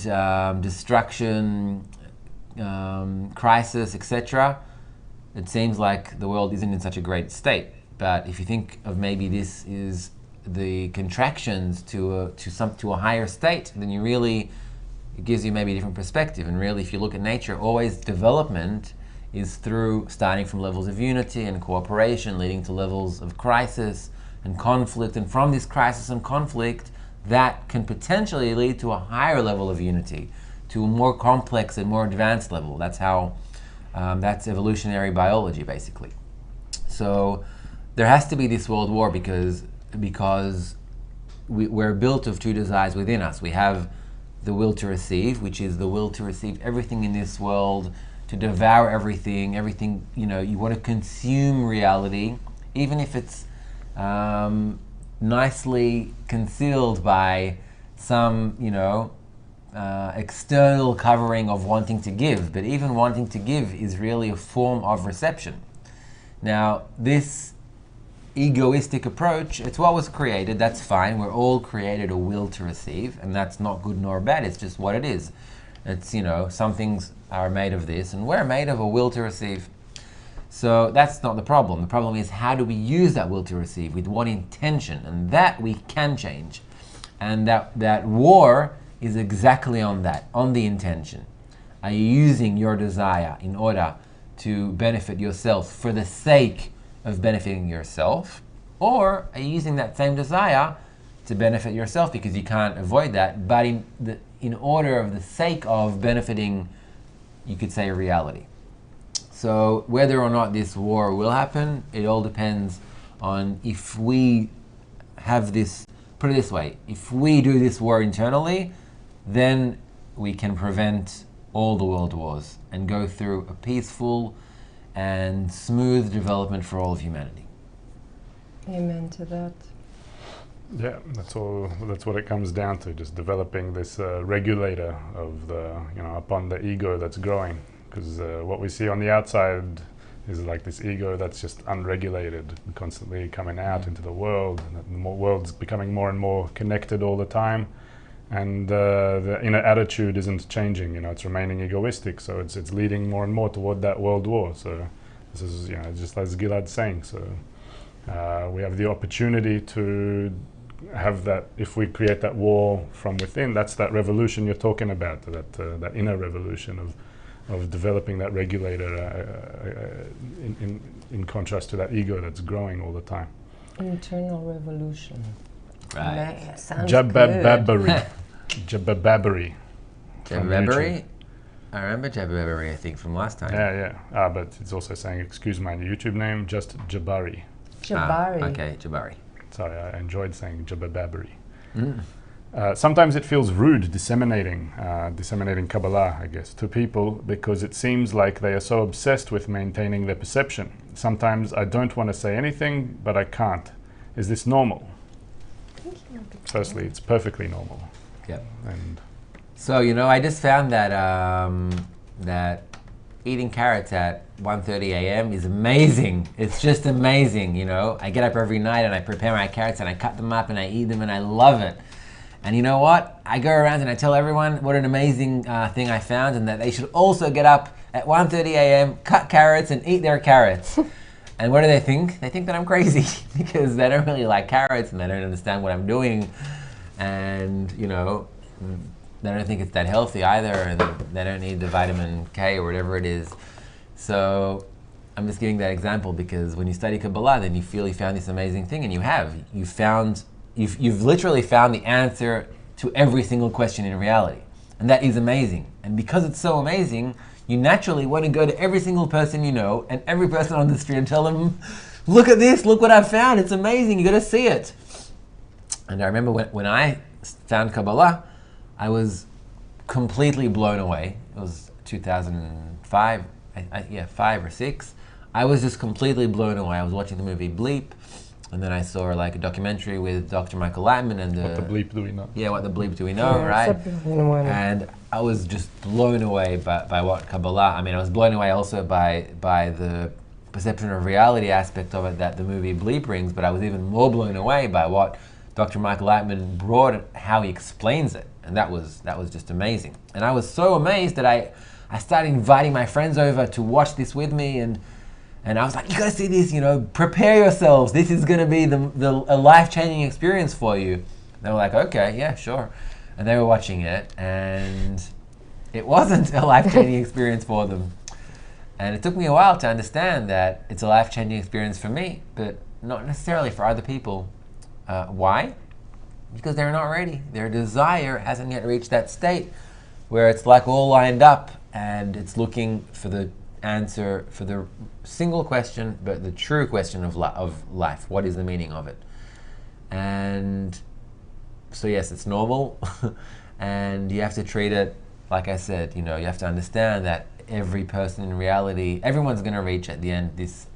destruction, crisis, etc. It seems like the world isn't in such a great state. But if you think of maybe this is the contractions to a higher state, then it gives you maybe a different perspective. And really, if you look at nature, always development is through starting from levels of unity and cooperation, leading to levels of crisis and conflict. And from this crisis and conflict, that can potentially lead to a higher level of unity, to a more complex and more advanced level. That's how, that's evolutionary biology, basically. So there has to be this world war because we're built of two desires within us. We have the will to receive, which is the will to receive everything in this world to devour everything, you want to consume reality, even if it's nicely concealed by some, external covering of wanting to give. But even wanting to give is really a form of reception. Now, this egoistic approach, it's what was created, that's fine. We're all created a will to receive, and that's not good nor bad, it's just what it is. It's, some things are made of this, and we're made of a will to receive. So that's not the problem. The problem is, how do we use that will to receive? With what intention? And that we can change. And that war is exactly on that, on the intention. Are you using your desire in order to benefit yourself for the sake of benefiting yourself? Or are you using that same desire to benefit yourself because you can't avoid that, but in order of the sake of benefiting, you could say, reality? So whether or not this war will happen, it all depends on if we have this, put it this way, if we do this war internally, then we can prevent all the world wars and go through a peaceful and smooth development for all of humanity. Amen to that. Yeah, that's what it comes down to, just developing this regulator of upon the ego that's growing. Because what we see on the outside is like this ego that's just unregulated, constantly coming out into the world, and the world's becoming more and more connected all the time, and the inner attitude isn't changing. It's remaining egoistic, so it's leading more and more toward that world war. So this is just as Gilad's saying. So we have the opportunity to have that. If we create that war from within, that's that revolution you're talking about, that inner revolution of developing that regulator in contrast to that ego that's growing all the time. Internal revolution. Right. Man, sounds Jabababari. Jabababari. Jabababari? I remember Jabababari, I think, from last time. Yeah. But it's also saying, excuse my YouTube name, just Jabari. Jabari. Okay, Jabari. Sorry, I enjoyed saying Jabababari. Sometimes it feels rude disseminating Kabbalah, I guess, to people because it seems like they are so obsessed with maintaining their perception. Sometimes I don't want to say anything, but I can't. Is this normal? Firstly, it's perfectly normal. Yep. And so, I just found that that eating carrots at 1:30 a.m. is amazing. It's just amazing, I get up every night and I prepare my carrots and I cut them up and I eat them and I love it. And you know what? I go around and I tell everyone what an amazing thing I found, and that they should also get up at 1:30 a.m., cut carrots and eat their carrots. And what do they think? They think that I'm crazy because they don't really like carrots and they don't understand what I'm doing. And, they don't think it's that healthy either, and they don't need the vitamin K or whatever it is. So I'm just giving that example because when you study Kabbalah, then you feel you found this amazing thing, and you have. You've literally found the answer to every single question in reality. And that is amazing. And because it's so amazing, you naturally want to go to every single person you know and every person on the street and tell them, look at this, look what I found, it's amazing, you got to see it. And I remember when I found Kabbalah, I was completely blown away. It was 2005, 5 or 6. I was just completely blown away. I was watching the movie Bleep, and then I saw a documentary with Dr. Michael Lightman and what the bleep do we know? Yeah, what the bleep do we know, right? And I was just blown away by what Kabbalah. I mean, I was blown away also by the perception of reality aspect of it that the movie Bleep brings, but I was even more blown away by what Dr. Michael Lightman brought, how he explains it, and that was just amazing. And I was so amazed that I started inviting my friends over to watch this with me, and I was like, you gotta see this, prepare yourselves. This is gonna be a life-changing experience for you. They were like, okay, yeah, sure. And they were watching it, and it wasn't a life-changing experience for them. And it took me a while to understand that it's a life-changing experience for me, but not necessarily for other people. Why? Because they're not ready. Their desire hasn't yet reached that state where it's like all lined up and it's looking for the answer for the single question, but the true question of life. What is the meaning of it? And so yes, it's normal, and you have to treat it like I said, you have to understand that every person in reality, everyone's going to reach at the end this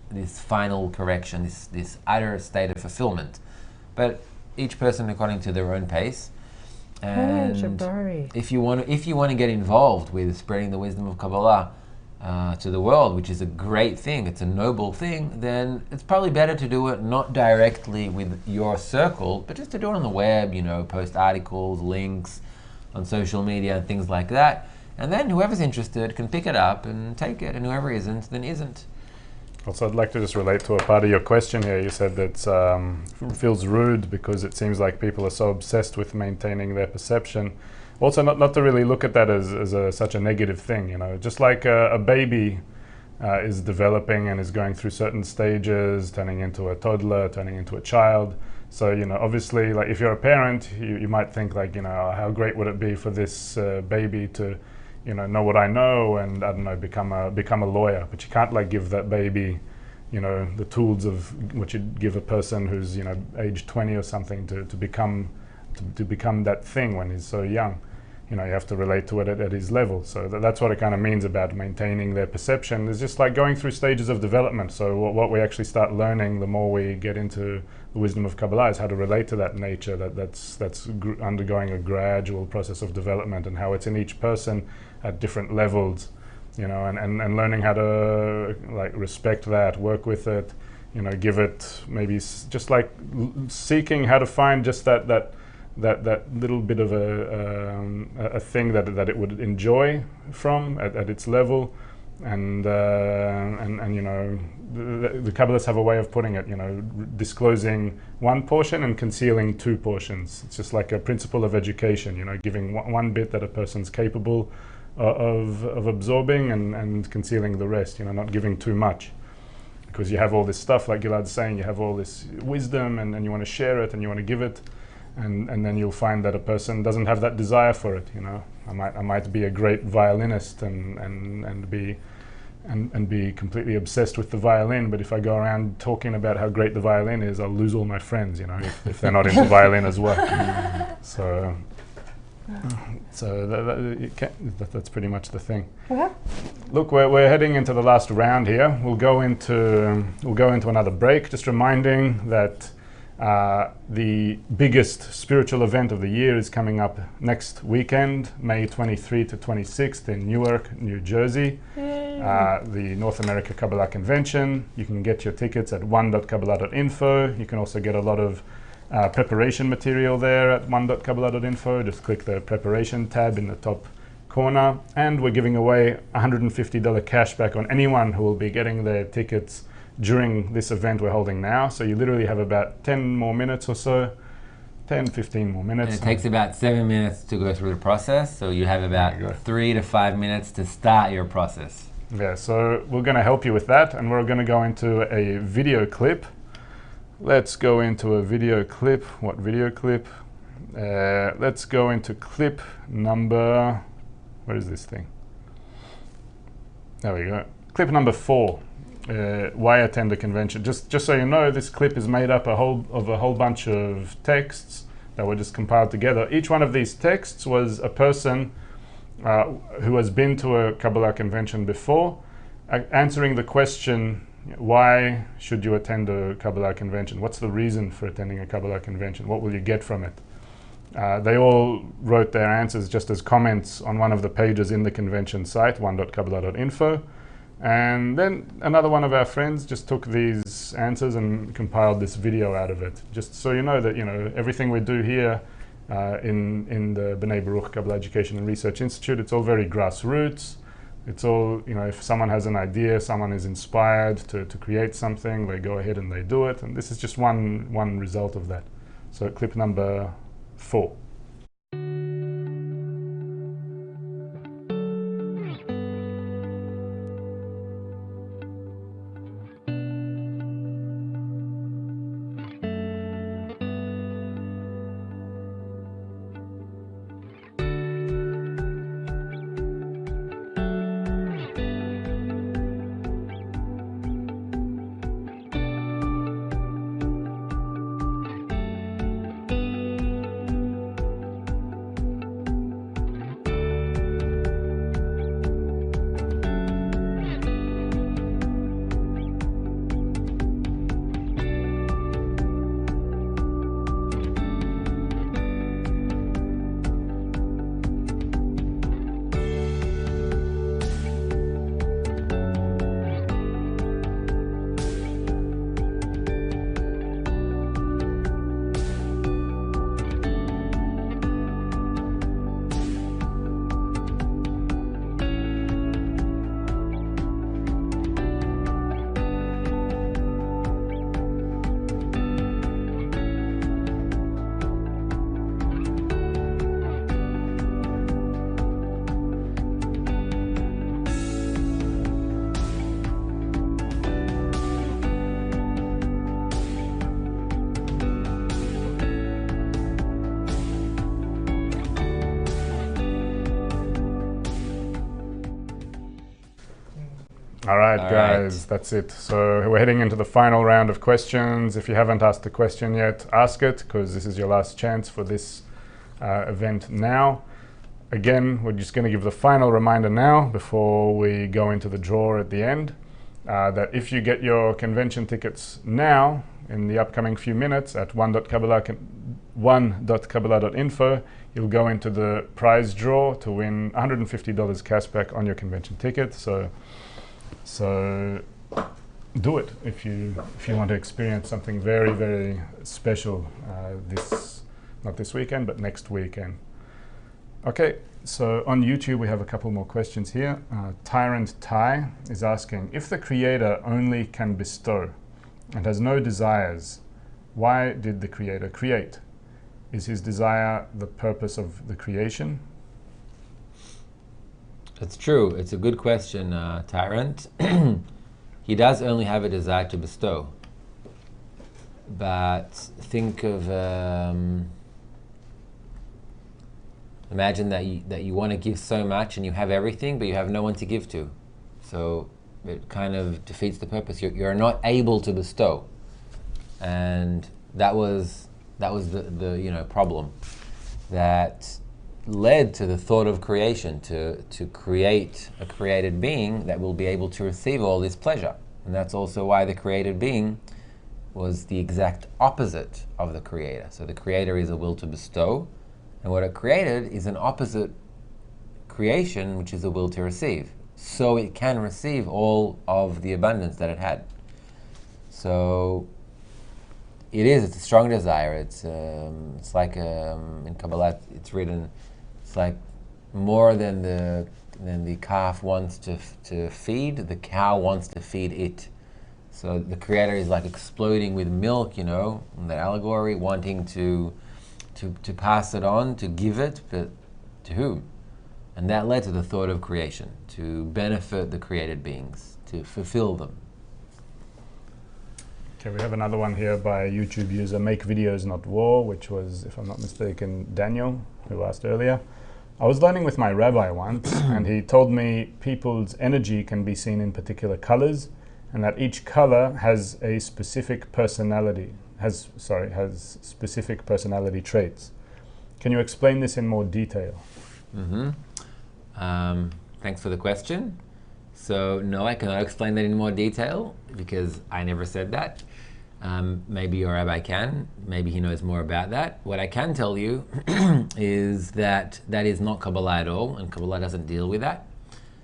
final correction, this utter state of fulfillment. But each person according to their own pace. And Jabari. if you want to get involved with spreading the wisdom of Kabbalah to the world, which is a great thing, it's a noble thing, then it's probably better to do it not directly with your circle, but just to do it on the web, post articles, links on social media and things like that. And then whoever's interested can pick it up and take it, and whoever isn't, then isn't. Also, I'd like to just relate to a part of your question here. You said that it feels rude because it seems like people are so obsessed with maintaining their perception. Also, not to really look at that as such a negative thing. Just like a baby is developing and is going through certain stages, turning into a toddler, turning into a child. So, obviously, like if you're a parent, you might think like, how great would it be for this baby to know what I know and, I don't know, become a lawyer. But you can't like give that baby, the tools of what you'd give a person who's, age 20 or something to become that thing when he's so young. You have to relate to it at his level. So that's what it kind of means about maintaining their perception. It's just like going through stages of development. So what we actually start learning, the more we get into the wisdom of Kabbalah, is how to relate to that nature that's undergoing a gradual process of development, and how it's in each person at different levels, and learning how to like respect that, work with it, give it maybe just like seeking how to find just that little bit of a thing that it would enjoy from at its level, and the Kabbalists have a way of putting it, disclosing one portion and concealing two portions. It's just like a principle of education, giving one bit that a person's capable of absorbing and concealing the rest, not giving too much. Because you have all this stuff, like Gilad's saying, you have all this wisdom and you want to share it and you want to give it, and then you'll find that a person doesn't have that desire for it. I might be a great violinist and be completely obsessed with the violin, but if I go around talking about how great the violin is, I'll lose all my friends, if they're not into violin as well. That's pretty much the thing. Yeah. Look, we're heading into the last round here. We'll go into another break. Just reminding that the biggest spiritual event of the year is coming up next weekend, May 23 to 26th in Newark, New Jersey. The North America Kabbalah Convention. You can get your tickets at one.kabbalah.info. You can also get a lot of preparation material there at one.kabbalah.info. Just click the preparation tab in the top corner, and we're giving away $150 cash back on anyone who will be getting their tickets during this event we're holding now. So you literally have about 10 more minutes or so, 10-15 more minutes. And it takes about 7 minutes to go through the process, so you have about 3 to 5 minutes to start your process. Yeah, so we're going to help you with that, and we're going to go into a video clip. Let's go into a video clip. What video clip? Let's go into clip number... Where is this thing? There we go. Clip number 4. Why attend a convention? Just so you know, this clip is made up of a whole bunch of texts that were just compiled together. Each one of these texts was a person who has been to a Kabbalah convention before, answering the question, why should you attend a Kabbalah convention? What's the reason for attending a Kabbalah convention? What will you get from it? They all wrote their answers just as comments on one of the pages in the convention site, one.kabbalah.info. And then another one of our friends just took these answers and compiled this video out of it. Just so you know that, everything we do here in the B'nai Baruch Kabbalah Education and Research Institute, it's all very grassroots. It's all, if someone has an idea, someone is inspired to create something, they go ahead and they do it. And this is just one result of that. So clip number 4. All right, All guys, right. that's it. So we're heading into the final round of questions. If you haven't asked a question yet, ask it, because this is your last chance for this event now. Again, we're just going to give the final reminder now before we go into the draw at the end, that if you get your convention tickets now, in the upcoming few minutes at 1.kabbalah.info, you'll go into the prize draw to win $150 cashback on your convention ticket. So do it if you want to experience something very, very special not this weekend, but next weekend. Okay, so on YouTube we have a couple more questions here. Tyrant Ty is asking, if the Creator only can bestow and has no desires, why did the Creator create? Is his desire the purpose of the creation? It's true. It's a good question, Tyrant. He does only have a desire to bestow. But think of, imagine that you want to give so much and you have everything, but you have no one to give to. So it kind of defeats the purpose. You're not able to bestow. And that was the problem that led to the thought of creation, to create a created being that will be able to receive all this pleasure. And that's also why the created being was the exact opposite of the Creator. So the Creator is a will to bestow, and what it created is an opposite creation, which is a will to receive. So it can receive all of the abundance that it had. So it's a strong desire. It's like in Kabbalah it's written, it's like more than the calf wants to feed, the cow wants to feed it. So the Creator is like exploding with milk, in the allegory, wanting to pass it on, to give it, but to whom? And that led to the thought of creation, to benefit the created beings, to fulfill them. Okay, we have another one here by a YouTube user, Make Videos Not War, which was, if I'm not mistaken, Daniel, who asked earlier. I was learning with my rabbi once, and he told me people's energy can be seen in particular colors, and that each color has a specific personality, has specific personality traits. Can you explain this in more detail? Thanks for the question. So no, I cannot explain that in more detail because I never said that. Maybe your rabbi can. Maybe he knows more about that. What I can tell you is that is not Kabbalah at all, and Kabbalah doesn't deal with that,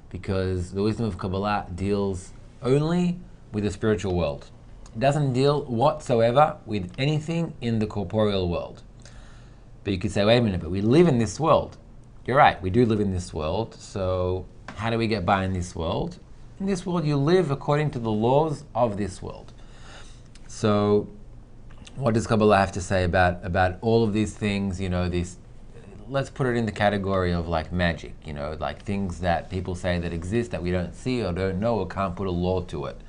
because the wisdom of Kabbalah deals only with the spiritual world. It doesn't deal whatsoever with anything in the corporeal world. But you could say, wait a minute, but we live in this world. You're right, we do live in this world, so how do we get by in this world? In this world, you live according to the laws of this world. So, what does Kabbalah have to say about all of these things? Let's put it in the category of like magic. Like things that people say that exist that we don't see or don't know or can't put a law to it.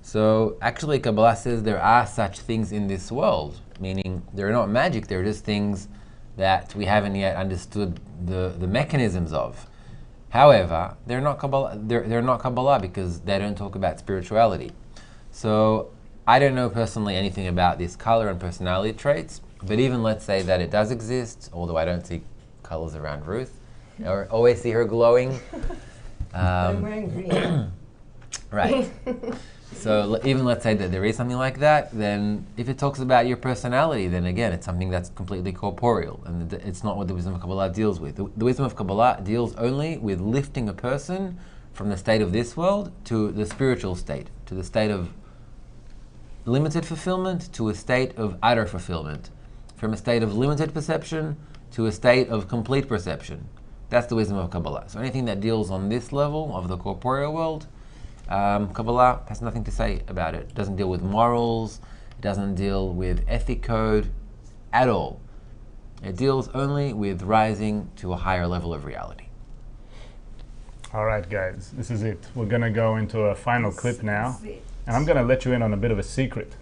So, actually, Kabbalah says there are such things in this world, meaning they're not magic. They're just things that we haven't yet understood the mechanisms of. However, they're not Kabbalah. They're not Kabbalah because they don't talk about spirituality. So I don't know personally anything about this color and personality traits, but even let's say that it does exist, although I don't see colors around Ruth, or always see her glowing. I'm wearing green. Right. So even let's say that there is something like that, then if it talks about your personality, then again, it's something that's completely corporeal, and it's not what the wisdom of Kabbalah deals with. The wisdom of Kabbalah deals only with lifting a person from the state of this world to the spiritual state, to the state of limited fulfillment to a state of utter fulfillment, from a state of limited perception to a state of complete perception. That's the wisdom of Kabbalah. So anything that deals on this level of the corporeal world, Kabbalah has nothing to say about it. It doesn't deal with morals, it doesn't deal with ethic code at all. It deals only with rising to a higher level of reality. All right, guys, this is it. We're going to go into a final clip now, and I'm going to let you in on a bit of a secret.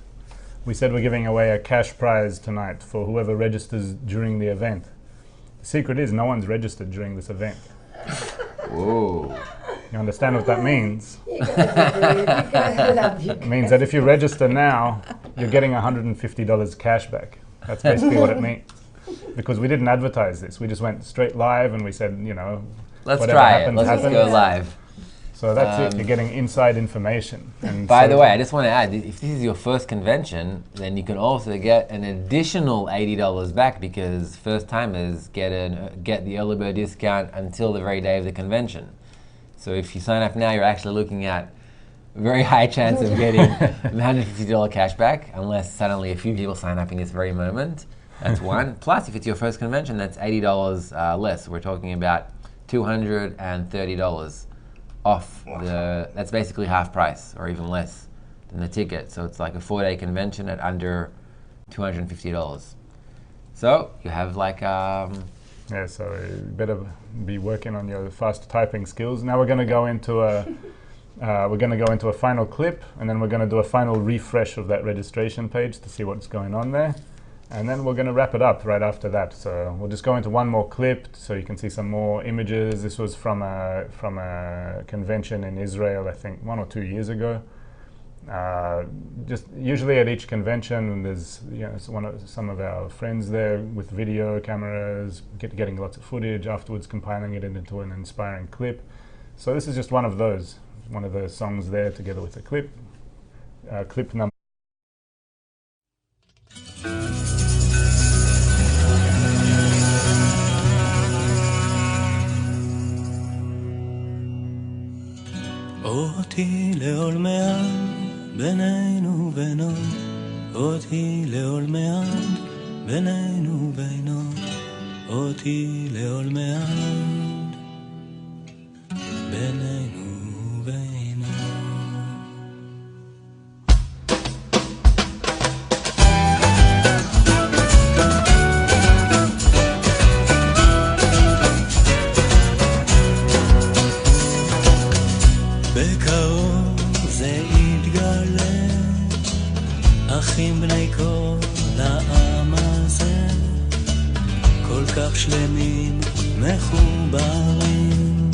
We said we're giving away a cash prize tonight for whoever registers during the event. The secret is no one's registered during this event. Whoa. You understand what that means? You guys are great. You guys, I love you It means that if you register now, you're getting $150 cash back. That's basically what it means. Because we didn't advertise this. We just went straight live and we said, you know, Let's whatever try it. happens, Let's just happens. go live. So that's it. You're getting inside information. And By so the way, I just want to add, if this is your first convention, then you can also get an additional $80 back because first timers get the early bird discount until the very day of the convention. So if you sign up now, you're actually looking at a very high chance of getting $150 cash back, unless suddenly a few people sign up in this very moment. That's one. Plus, if it's your first convention, that's $80 less. We're talking about $230 off that's basically half price or even less than the ticket. So it's like a 4-day convention at under $250. So you have like yeah, so you better be working on your fast typing skills. Now we're going to go into a final clip, and then we're going to do a final refresh of that registration page to see what's going on there. And then we're going to wrap it up right after that. So we'll just go into one more clip so you can see some more images. This was from a convention in Israel, I think 1 or 2 years ago. Just usually at each convention, there's some of our friends there with video cameras, getting lots of footage, afterwards compiling it into an inspiring clip. So this is just one of those songs there together with a clip. Clip number. אותי לעולמי בינינו ובינו, אותי לעולמי בינינו ובינו, אותי לעולמי בינינו ובינו. אחים בני כל העם הזה, כל כך שלמים מחוברים,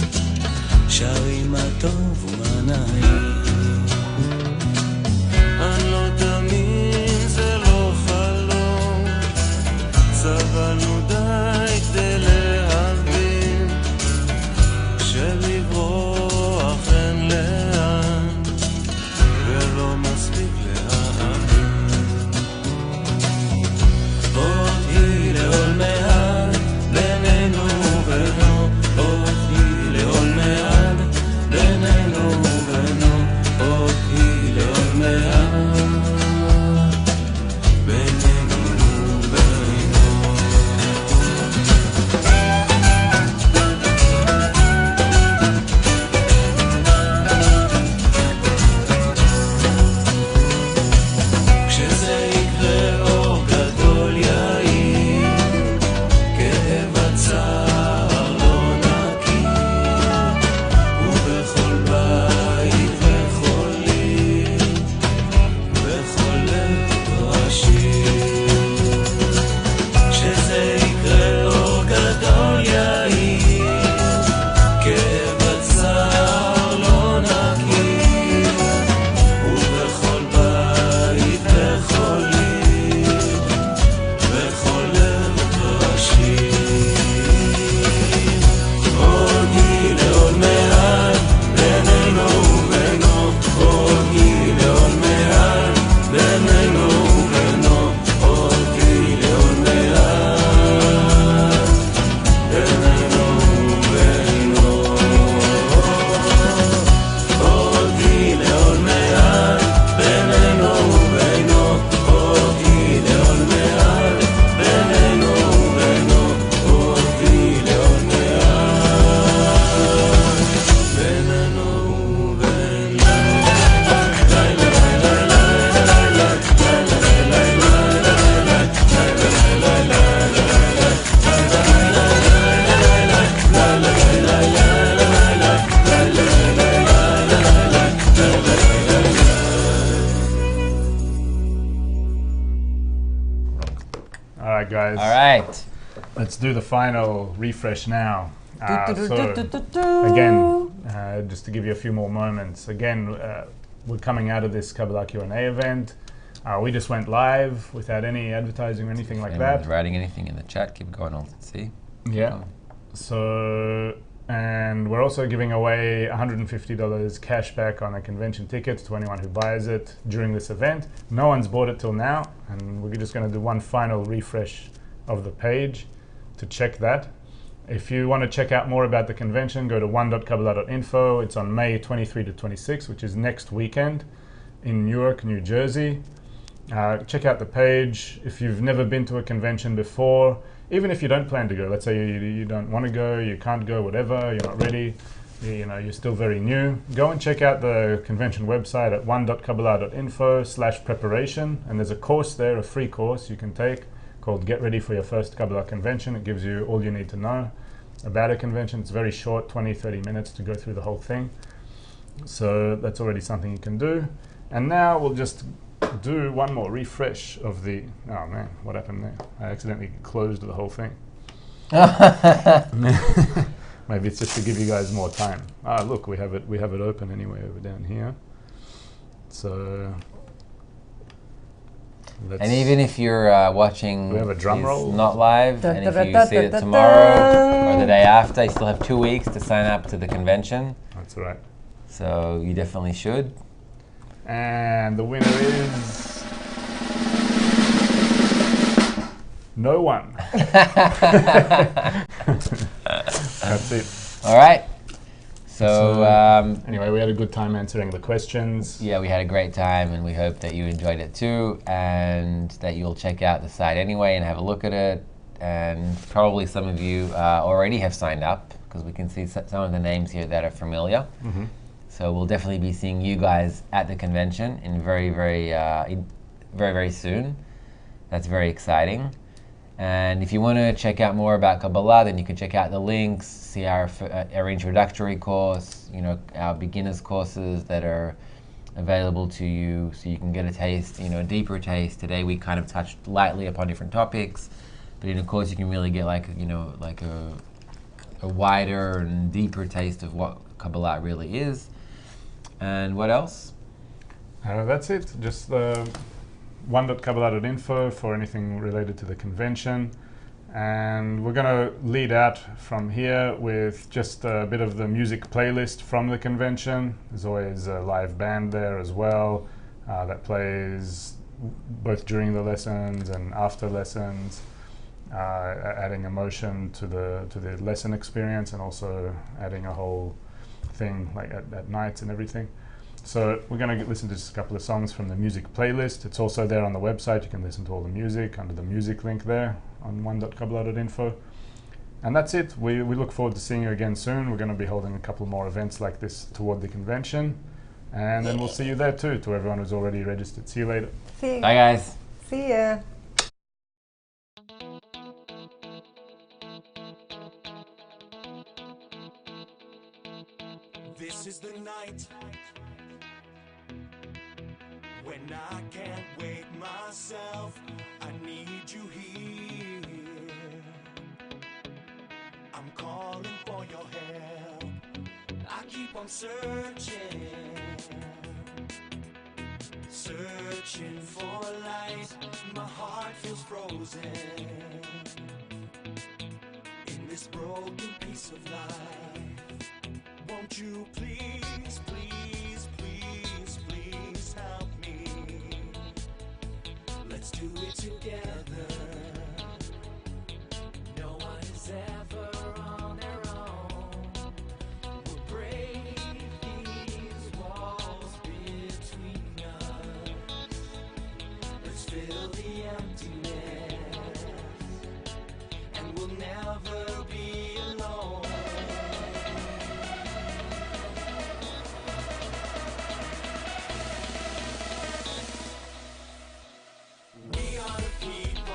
שרים מה טוב ומה נעים. אני לא תאמין, זה לא חלום, סבלנו די כדי להבין, שלברוח אין לאן, ולא מספיק Guys. All right. Let's do the final refresh now. Again, just to give you a few more moments, again, we're coming out of this Kabbalah Q&A event. We just went live without any advertising or anything like that. Writing anything in the chat, keep going on. See? Yeah. So, and we're also giving away $150 cash back on a convention ticket to anyone who buys it during this event. No one's bought it till now, and we're just going to do one final refresh of the page to check that. If you want to check out more about the convention, go to one.kabbalah.info. It's on May 23 to 26, which is next weekend in Newark, New Jersey. Check out the page. If you've never been to a convention before, even if you don't plan to go, let's say you don't want to go, you can't go, whatever, you're not ready, you're still very new, go and check out the convention website at one.kabbalah.info/preparation, and there's a course there, a free course you can take called Get Ready for Your First Kabbalah Convention. It gives you all you need to know about a convention. It's very short, 20-30 minutes to go through the whole thing. So that's already something you can do. And now we'll just do one more refresh of the, oh man, what happened there? I accidentally closed the whole thing. Maybe it's just to give you guys more time. Look, we have it open anyway over down here. So and even if you're watching, we have a drum roll, not live, and if you see it tomorrow or the day after, you still have 2 weeks to sign up to the convention. That's right. So you definitely should. And the winner is no one. That's it. All right. So anyway, we had a good time answering the questions. Yeah, we had a great time, and we hope that you enjoyed it too, and that you'll check out the site anyway and have a look at it. And probably some of you already have signed up, because we can see some of the names here that are familiar. Mm-hmm. So we'll definitely be seeing you guys at the convention in very soon. That's very exciting. And if you want to check out more about Kabbalah, then you can check out the links, see our introductory course, our beginners courses that are available to you, so you can get a taste, a deeper taste. Today we kind of touched lightly upon different topics, but in a course you can really get like a wider and deeper taste of what Kabbalah really is. And what else? That's it. Just one.kabbalah.info for anything related to the convention. And we're going to lead out from here with just a bit of the music playlist from the convention. There's always a live band there as well that plays both during the lessons and after lessons, adding emotion to the lesson experience, and also adding a whole thing like at nights and everything. So we're going to listen to just a couple of songs from the music playlist. It's also there on the website. You can listen to all the music under the music link there on one.kabbalah.info. And that's it. We look forward to seeing you again soon. We're going to be holding a couple more events like this toward the convention. And then we'll see you there too, to everyone who's already registered. See you later. See you. Bye guys. See ya. This is the night when I can't wake myself. I need you here. I'm calling for your help. I keep on searching for light. My heart feels frozen in this broken piece of life. Won't you please, please, please, please help me? Let's do it together. No one is ever on their own. We'll break these walls between us. Let's fill the emptiness, and we'll never be alone. We are the people.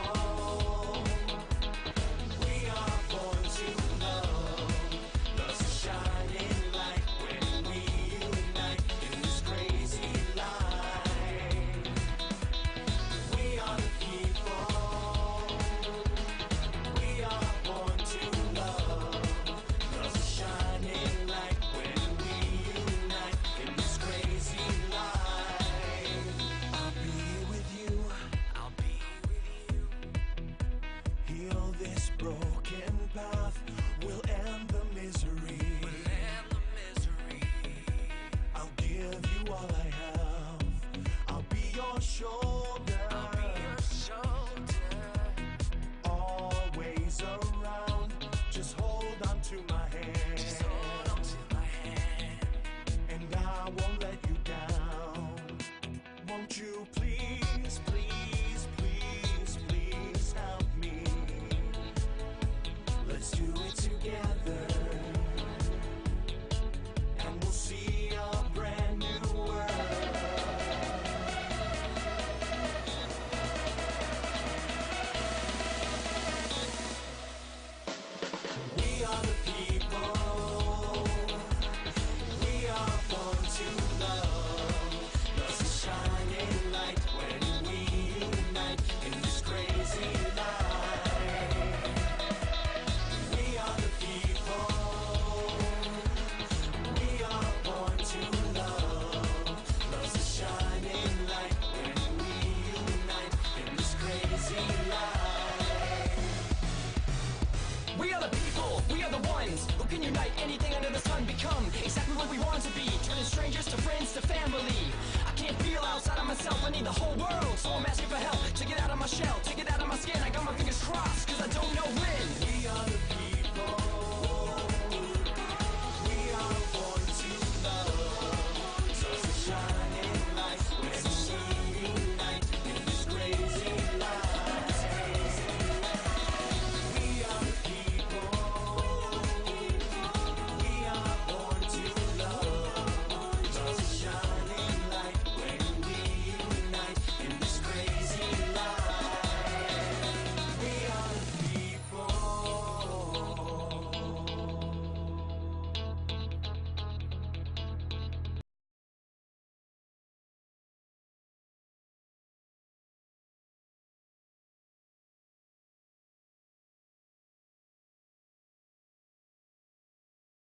myself, I need the whole world. So I'm asking for help to get out of my shell, to get